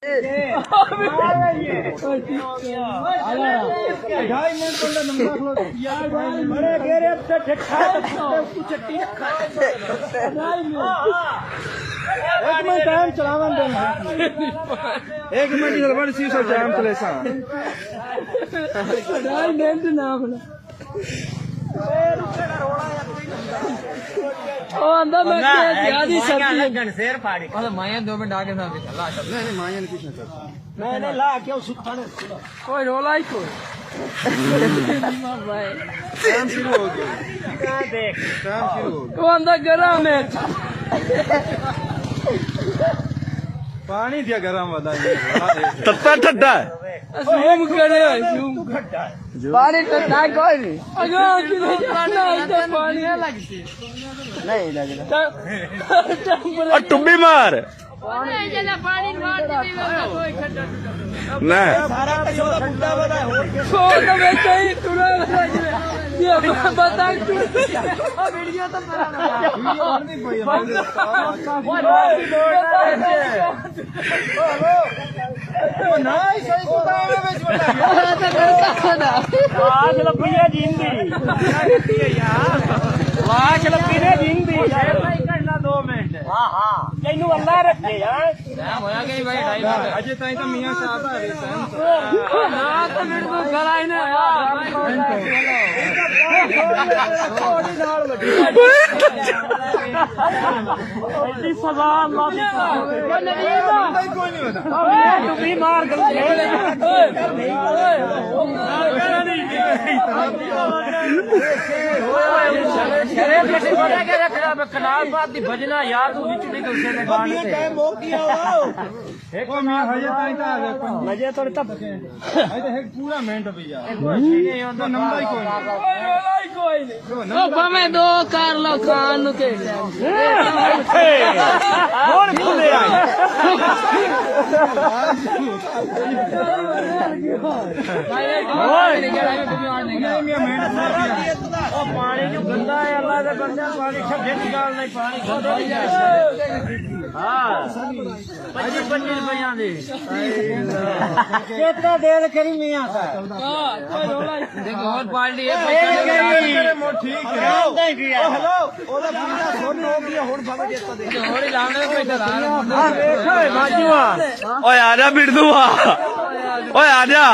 एक मिनट बड़ी सी जाम चले सा मैंने ला के कोई रोला ही कोई काम शुरू हो गया देख काम शुरू हो गया वो अंदर गरम है पानी दिया गरम वाला ठट्टा ठट्टा ज़ूम करे ज़ूम पानी ठट्टा कोई नहीं अगर किसी जाना है पानी नहीं लग रहा और टुब्बी मार पानी मार कोई खड्डा ना सारा बुड्ढा वाला हो तो मैं कहीं तुरा ये बता वीडियो तो अल्लाह रखे यार अजय ताई तो मियां साहब भजना यार तू बिच निकल से टाइम हो गया एक मैं हजे ताई ता मजे तो तब अरे तो पूरा मिनट भैया तो नंबर कोई नहीं ओ भावे दो कर लो खान के और खुले आई पानी जो गंदा है अल्लाह का बंदा पानी सब्जी निकाल नहीं पानी हाँ 25 रुपया दे कितना देर करी मियां का देखो और पार्टी है ठीक है हेलो ओदा पूरा सुन हो गया हुन भावे देता दे होड़ी लाने पैसा हां देखो बाजूआ ओए आजा बिरदुआ ओए आजा